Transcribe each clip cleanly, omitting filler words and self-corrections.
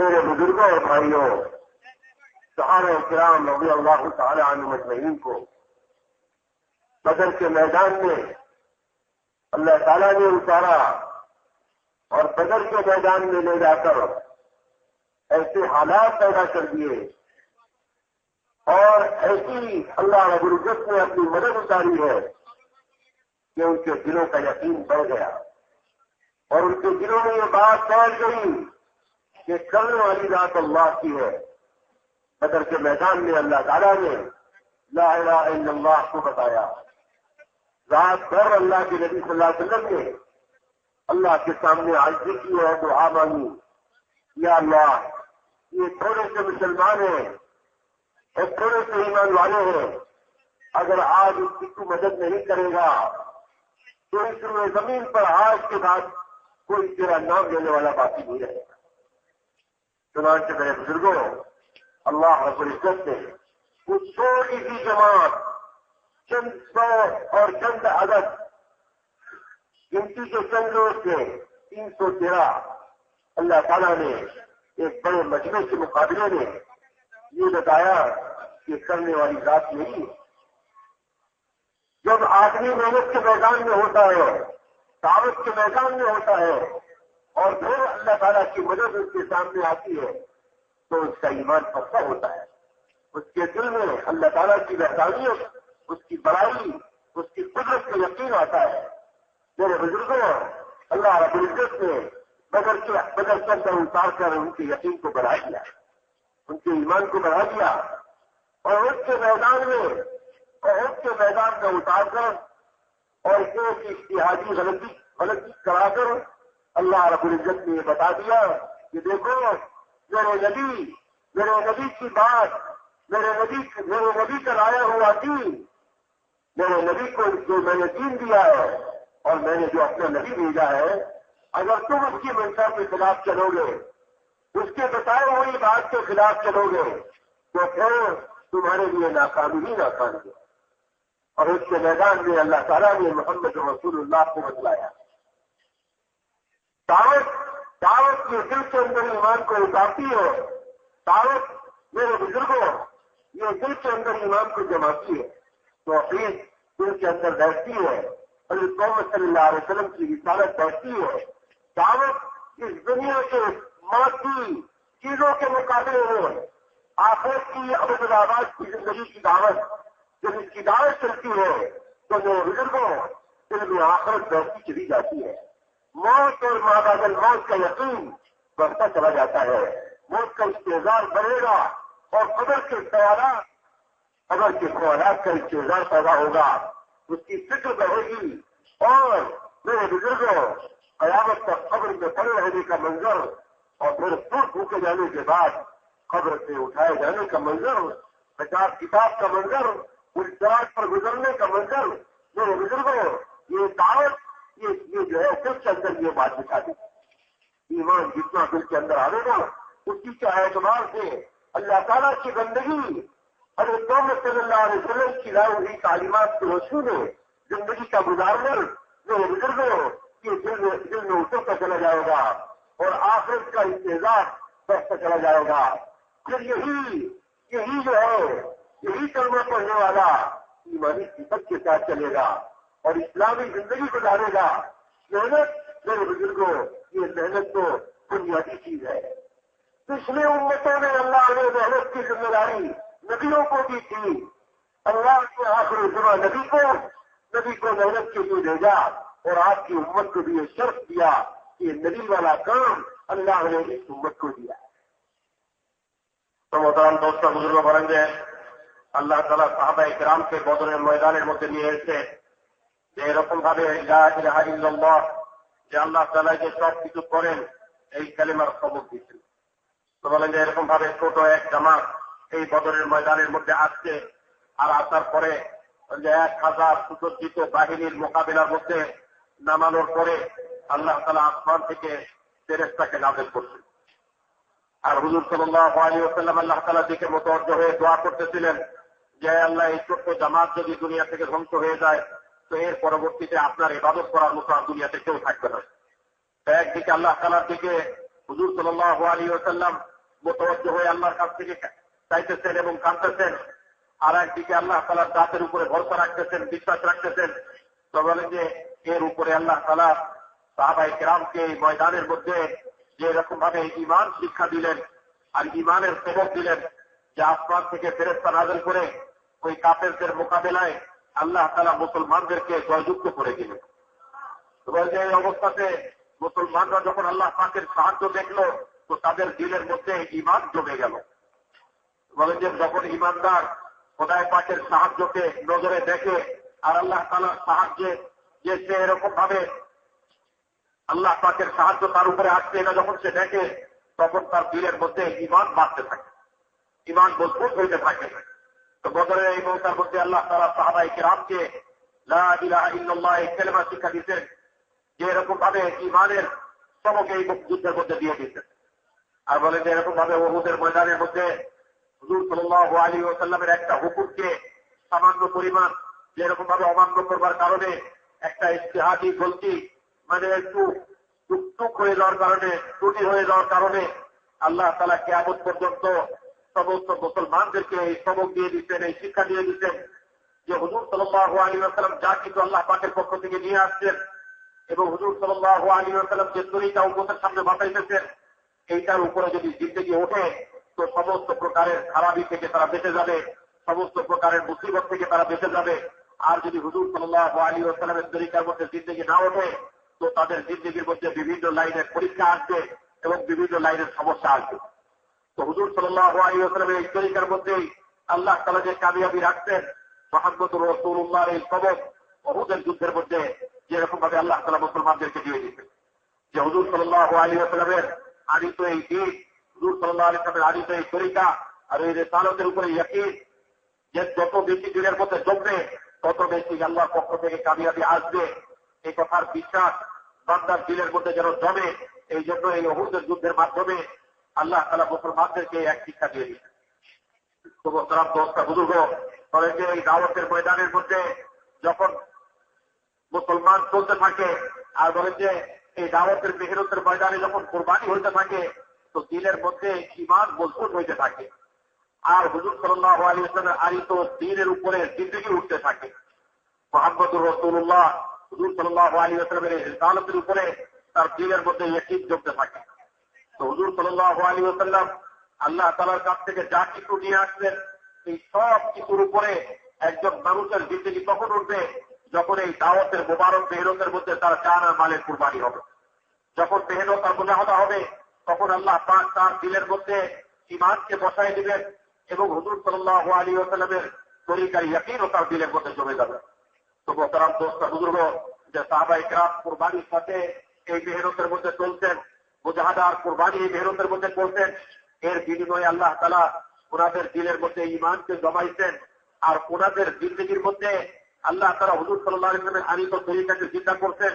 میرے بزرگوں اور بھائیوں، صحابہ کرام رضی اللہ تعالی عنہم اجمعین کو بدر کے میدان میں اللہ تعالیٰ نے اتارا اور بدر کے میدان میں لے جا کر ایسے حالات پیدا کر دیے اور ایسی اللہ رب العزت نے اپنی مدد اتاری ہے کہ ان کے دلوں کا یقین بڑھ گیا اور ان کے دلوں میں یہ بات پھیل گئی کہ کرنے والی ذات اللہ کی ہے۔ بدر کے میدان میں اللہ تعالیٰ نے لا الہ الا اللہ کو بتایا۔ رات بھر اللہ کے نبی صلی اللہ علیہ وسلم نے اللہ کے سامنے عاجزی کی اور دعا مانگی، یا اللہ یہ تھوڑے سے مسلمان ہیں اور تھوڑے سے ایمان والے ہیں، اگر آج اس کی تو مدد نہیں کرے گا تو اس روئے زمین پر آج کے بعد کوئی تیرا نام لینے والا باقی نہیں رہے گا۔ چنانچہ میرے بزرگوں، اللہ رب العزت نے کچھ چھوٹی سی جماعت، چند سو اور چند عدد، گنتی کے چند لوگ تھے 313، اللہ تعالیٰ نے ایک بڑے مجمع کے مقابلے میں یہ بتایا کہ کرنے والی ذات نہیں۔ جب آدمی محنت کے میدان میں ہوتا ہے، دعوت کے میدان میں ہوتا ہے اور پھر اللہ تعالیٰ کی مدد اس کے سامنے آتی ہے تو اس کا ایمان پختہ ہوتا ہے، اس کے دل میں اللہ تعالیٰ کی وحدانیت، اس کی بڑائی، اس کی قدرت کا یقین آتا ہے۔ میرے بزرگوں، اللہ رب العزت نے بدر کے اندر اتار کر ان کے یقین کو بڑھا دیا، ان کے ایمان کو بڑھا دیا اور اس کے میدان میں اتار کر اور ایک اشتہادی غلطی کرا کر اللہ رب العزت نے یہ بتا دیا کہ دیکھو میرے نبی کی بات، میرے نبی کا لایا ہوا دین، میرے نبی کو جو میں نے دین دیا ہے اور میں نے جو اپنا نبی بھیجا ہے، اگر تم اس کی منشا کے خلاف چلو گے، اس کے بتائے ہوئی بات کے خلاف چلو گے تو پھر تمہارے لیے ناکامی ہی ناکامی ہے۔ اور اس کے میدان میں اللہ تعالیٰ نے محمد رسول اللہ کو بتلایا۔ دعوت یہ دل کے اندر ایمان کو اتارتی ہے، دعوت میرے بزرگوں یہ دل کے اندر ایمان کو جماتی ہے، توحید دل کے اندر بیٹھتی ہے، حضرت محمد صلی اللہ علیہ وسلم کی رسالت بیٹھتی ہے۔ دعوت اس دنیا کے مادی چیزوں کے مقابلے میں آخرت کی ابد کی زندگی کی دعوت، جب اس کی دعوت چلتی ہے تو میرے بزرگوں دل میں آخرت بیٹھتی چلی جاتی ہے، موت اور ما بعد الموت کا یقین بڑھتا چلا جاتا ہے، موت کا استحضار بڑھے گا اور قبر کے خیالات کا استحضار پیدا ہوگا، اس کی فکر بڑھے گی اور میرے بزرگوں قیامت تک قبر میں پڑے رہنے کا منظر اور پھر پھوکے جانے کے بعد قبر سے اٹھائے جانے کا منظر، حساب کتاب کا منظر، السراج پر گزرنے کا منظر، میرے بزرگوں یہ دعوت یہ جو ہے دل کے اندر یہ بات دکھا دی۔ ایمان جتنا دل کے اندر آئے گا اسی کے اعتبار سے اللہ تعالیٰ کی بندگی، حضرت محمد صلی اللہ علیہ وسلم کی لائی ہوئی تعلیمات کی روشنی میں زندگی کا گزارنا میرے بزرگوں کے دل میں اترتا چلا جائے گا اور آخرت کا انتظار بڑھتا چلا جائے گا۔ پھر یہی جو ہے یہی کلمہ پڑھنے والا ایمانی صفت کے ساتھ چلے گا اور اسلامی زندگی گزارے گا۔ محنت میرے بزرگوں یہ محنت تو بنیادی چیز ہے۔ پچھلے امتوں میں اللہ نے محنت کی ذمہ داری نبیوں کو دی تھی، اللہ کے آخری زماں نبی کو محنت کے لیے بھیجا اور آپ کی امت کو بھی یہ شرط دیا کہ نبی والا کام اللہ نے اس امت کو دیا۔ তো মোহতারাম দোস্ত বুজুর্গ বলেন যে আল্লাহ তাআলা সাহাবা ইকরামকে বদরের ময়দানের মধ্যে নিয়ে এসে যে এরকম ভাবে লা ইলাহা ইল্লাল্লাহ যে আল্লাহ তাআলা যে সব কিছু করেন এই কালিমার সবক দিয়েছেন। তো বলেন যে এরকম ভাবে ছোট এক জামাত এই বদরের ময়দানের মধ্যে আসছে আর আসার পরে যে 1000 সুসজ্জিত বাহিনীর মোকাবিলার মধ্যে নামানোর পরে আল্লাহ তাআলা আসমান থেকে ফেরেশতাকে নাযিল করছেন। আর হুজুর সাল্লাল্লাহু আলাইহি ওয়াসাল্লাম আল্লাহ তাআলার দিকে মুতাওয়াজ্জ হয়ে দোয়া করতেছিলেন যে আল্লাহ এই ছোট্ট জামাত যদি দুনিয়া থেকে ধ্বংস হয়ে যায় তো এর পরবর্তীতে আপনার ইবাদত করার মতো আর দুনিয়াতে কেউ থাকবে না। তো একদিকে আল্লাহ তাআলার দিকে হুজুর সাল্লাল্লাহু আলাইহি ওয়াসাল্লাম মোতওয়াজ্জহ হয়ে আল্লাহর কাছ থেকে চাইতেছেন এবং কাঁদতেছেন, আর একদিকে আল্লাহ তাআলার জাতের উপরে ভরসা রাখতেছেন, বিশ্বাস রাখতেছেন, তো বলেন যে এর উপরে আল্লাহ তাআলা সাহাবায়ে কেরামকে এই ময়দানের মধ্যে যে এরকম ভাবে ঈমান শিক্ষা দিলেন আর ঈমানের সবক দিলেন যে আসমান থেকে ফেরেশতা নাযিল করে ওই কাফেরদের মোকাবেলায় আল্লাহ তাআলা মুসলমানদেরকে জয়যুক্ত করে দিলেন। তো বলছে এই অবস্থাতে মুসলমানরা যখন আল্লাহ পাকের সাহায্য দেখলো তো তাদের দিলের মধ্যে ঈমান জমে গেল। বলেন যে যখন ঈমানদার খোদায়ে পাকের সাহায্যকে নজরে দেখে আর আল্লাহ তাআলার সাহায্যে যে সে এরকম ভাবে আল্লাহ পাকের সাহায্য তার উপরে আসছে এটা যখন সে দেখে তখন তার দিলের মধ্যে ঈমান বাড়তে থাকে, ঈমান মজবুত হইতে থাকে। তো বদরের এই মৌতার মধ্যে আল্লাহ তাআলা সাহাবায়ে কেরামকে লা ইলাহা ইল্লাল্লাহ এই কালেমা শিক্ষা দিতেন, যে এরকম ভাবে ঈমানের সবক এই যুদ্ধের মধ্যে দিয়ে দিতেন। আর বলেন যে এরকম ভাবে উহুদের ময়দানের মধ্যে হুজুর সাল্লাল্লাহু আলাইহি ওয়াসাল্লামের একটা হুকুমকে সামান্য পরিমাণ যেরকম ভাবে অমান্য করবার কারণে একটা ইজতিহাদি গলতি মানে একটু টুকটুক হয়ে যাওয়ার কারণে, ত্রুটি হয়ে যাওয়ার কারণে আল্লাহ তাআলা কিয়ামত পর্যন্ত সমস্ত মুসলমানদেরকে এই সবক দিয়ে দিতেন, এই শিক্ষা দিয়ে দিতেন যে হুজুর সাল্লাল্লাহু আলাইহি ওয়াসাল্লাম যা কিছু আল্লাহ পাকের পক্ষ থেকে নিয়ে আসছেন এবং হুজুর সাল্লাল্লাহু আলাইহি ওয়াসাল্লাম যে তরিকা উম্মতের সামনে বাতাইতেছেন এইটার উপরে যদি জিন্দেগি ওঠে তো সমস্ত প্রকারের খারাপি থেকে তারা বেঁচে যাবে, সমস্ত প্রকারের মুসিবত থেকে তারা বেঁচে যাবে। আর যদি হুজুর সাল্লাল্লাহু আলাইহি ওয়াসাল্লামের তরিকার মধ্যে জিন্দেগি না ওঠে তো তাদের জিন্দেগির মধ্যে বিভিন্ন লাইনের পরীক্ষা আসবে এবং বিভিন্ন লাইনের সমস্যা আসবে। তো হুজুর সাল্লাল্লাহু আলাইহি ওয়াসাল্লামের এই তরিকার মধ্যেই আল্লাহ তাআলা যে কামিয়াবি রাখতেন মুহাম্মদুর রাসূলুল্লাহর এই সবক উহুদের যুদ্ধের মধ্যে যেরকম ভাবে আল্লাহ তাআলা মুসলমানদেরকে দিয়ে দিতেন যে হুজুর সাল্লাল্লাহু আলাইহি ওয়াসাল্লামের আনিত এই দিন, হুজুর সাল্লাল্লাহু আলাইহি ওয়াসাল্লামের আনিত এই তরিকা আর এই রিসালাতের উপরে ইয়াকিন যে যত বেশি দিনের মধ্যে জমবে তত বেশি আল্লাহর পক্ষ থেকে কামিয়াবি আসবে, এই কথার বিশ্বাস বান্দার দিলের মধ্যে যেন জমে। এই জন্য এই উহুদের যুদ্ধের মাধ্যমে আল্লাহ তাআলা মুসলমানদেরকে এক শিক্ষা দিয়ে দিচ্ছেন। তো মোহতারাম দোস্ত বুজুর্গ, তবে যে এই দাওয়াতের ময়দানের মধ্যে যখন মুসলমান চলতে থাকে আর বলেন যে এই দাওয়াতের মেহনতের ময়দানে যখন কুরবানি হইতে থাকে তো দিলের মধ্যে ঈমান মজবুত হইতে থাকে আর হুজুর সাল্লাল্লাহু আলাইহি ওয়াসাল্লামের আনিত দ্বীনের উপরে জিন্দেগি উঠতে থাকে। মুহাম্মদুর রাসূলুল্লাহ হুজুর সাল্লাল্লাহু আলাইহি ওয়াসাল্লামের রিসালাতের উপরে তার দিলের মধ্যে ইয়াকিন জমতে থাকে। তো হুজুর সাল্লাল্লাহু আলাইহি ওয়াসাল্লাম আল্লাহ তাআলার কাছ থেকে যা কিছু নিয়ে আসছেন এই সব কিছুর উপরে একজন মানুষের জিন্দেগি তখন উঠবে যখন এই দাওয়াতের মোবারক মেহনতের মধ্যে তার জান আর মালের কুরবানি হবে। যখন মেহনত আর মুজাহাদা হবে তখন আল্লাহ পাক তার দিলের মধ্যে ঈমানকে বসায় দিবেন এবং হুজুর সাল্লাল্লাহু আলাইহি ওয়াসাল্লামের তরিকার ইয়াকিনও তার দিলের মধ্যে জমে যাবে। তো মোহতারাম দোস্ত বুজুর্গ, যে সাহাবায়ে কেরাম কুরবানির সাথে এই মেহনতের মধ্যে চলছেন, মুজাহাদা আর কুরবানি এই মেহনতের মধ্যে চলছেন, এর বিনিময়ে আল্লাহ তাআলা ওনাদের দিলের মধ্যে ঈমানকে জমাইছেন আর ওনাদের জিন্দেগির মধ্যে আল্লাহ তাআলা হুজুর সাল্লাল্লাহু আলাইহি ওয়াসাল্লামের আনিত তরিকাকে জিন্দা করছেন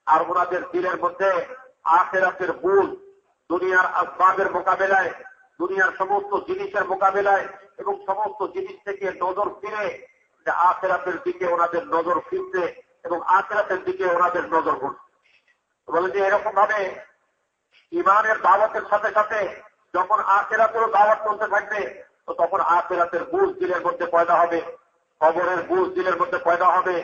আর ওনাদের দিলের মধ্যে আখিরাতের বুঝ, দুনিয়ার আসবাবের মোকাবেলায়, দুনিয়ার সমস্ত জিনিসের মোকাবেলায় এবং সমস্ত জিনিস থেকে নজর ফিরে যে আখিরাতের দিকে ওনাদের নজর ফিরছে এবং আখিরাতের দিকে ওনাদের নজর ঘুরছে। বলে যে এরকম ভাবে ঈমানের দাওয়াতের সাথে সাথে যখন আখিরাতেরও দাওয়াত চলতে থাকবে তো তখন আখিরাতের বুঝ দিলের মধ্যে পয়দা হবে, কবরের বুঝ দিলের মধ্যে পয়দা হবে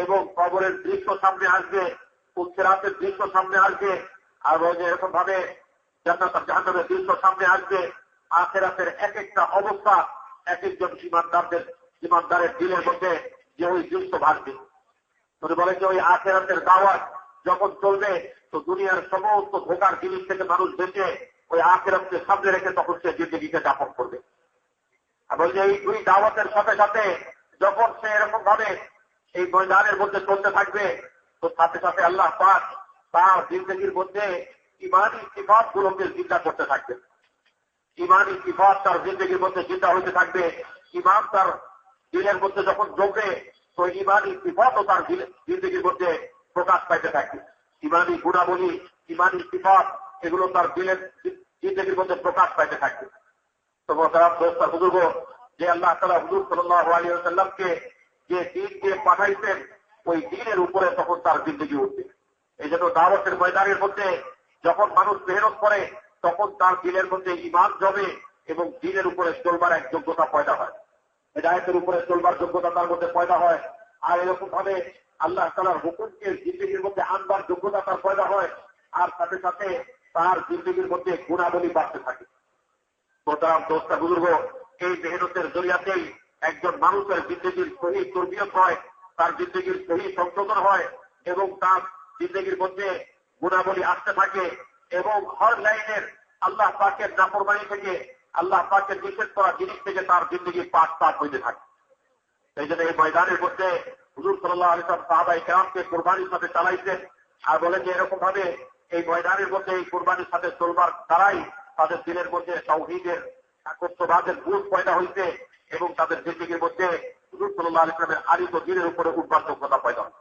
এবং কবরের দৃশ্য সামনে আসবে, সিরাতের দৃশ্য সামনে আসবে আর বলে এরকম ভাবে জান্নাত আর জাহান্নামের দৃশ্য সামনে আসবে। আখিরাতের এক একটা অবস্থা এক একজন ঈমানদারের দিলের মধ্যে যে ওই দৃশ্য ভাসবে। উনি বলেন যে ওই আখিরাতের দাওয়াত যখন চলবে তো দুনিয়ার সমস্ত ধোঁকার জিনিস থেকে মানুষ বেঁচে ওই আখিরাতকে সামনে রেখে তখন সে জিন্দেগিকে যাপন করবে। আর বলছে এই দুই দাওয়াতের সাথে সাথে যখন সে এরকম ভাবে এই ময়দানের মধ্যে চলতে থাকবে তো সাথে সাথে আল্লাহ পাক তার জিন্দেগির মধ্যে ঈমানী সিফাত গুলোকে চিন্তা করতে থাকবে। ঈমানী সিফাত তার জিন্দেগির মধ্যে চিন্তা হইতে থাকবে। ঈমান তার দিলের মধ্যে যখন জমবে তো ঈমানী সিফাতও তার জিন্দেগির মধ্যে প্রকাশ পাইতে থাকবে। ঈমানী গুণাবলী, ঈমানী সিফাত এগুলো তার দিলের জিন্দেগির মধ্যে প্রকাশ পাইতে থাকবে। তো মোহতারাম দোস্ত বুজুর্গ, যে আল্লাহ তাআলা হুজুর সাল্লাল্লাহু আলাইহি ওয়াসাল্লামকে যে দিন দিয়ে পাঠাইছেন ওই দিনের উপরে তখন তার জিন্দেগি উঠবে। এই জন্য দাওয়াতের ময়দানের মধ্যে যখন মানুষ মেহনত করে তখন তার দিলের মধ্যে ঈমান জমে এবং দিনের উপরে চলবার এক যোগ্যতা পয়দা হয়, হেদায়েতের উপরে চলবার যোগ্যতা তার মধ্যে পয়দা হয়। আর এরকম ভাবে আল্লাহ তাআলার হুকুমকে জিন্দেগির মধ্যে আনবার যোগ্যতা তার পয়দা হয়। আর সাথে সাথে তার জিন্দেগির মধ্যে গুণাবলী বাড়তে থাকে। মোহতারাম দোস্ত বুজুর্গ, এই মেহনতের জরিয়াতেই একজন মানুষের জিন্দেগির সহি তরবিয়ত হয়, তার জিন্দেগির সহি সংশোধন হয় এবং তার জিন্দেগির মধ্যে গুণাবলী আসতে থাকে এবং হর লাইনের আল্লাহ পাকের নাফরমানি থেকে, আল্লাহ পাকের নিষেধ করা জিনিস থেকে তার জিন্দেগি পাঠ হইতে থাকে। সেই জন্য এই ময়দানের মধ্যে হুজুর সাল্লাল্লাহু আলাইহি ওয়াসাল্লাম সাহাবায়ে কেরামকে কুরবানির সাথে চালাইছেন আর বলেন যে এরকম ভাবে এই ময়দানের মধ্যে এই কুরবানির সাথে চলবার দ্বারাই তাদের দিলের মধ্যে তাওহীদের একত্ববাদের বুঝ পয়দা হইছে এবং তাদের জিন্দেগির মধ্যে হুজুর সাল্লাল্লাহু আলাইহি ওয়াসাল্লামের আলিত দিনের উপরে উঠবার যোগ্যতা পয়দা হয়।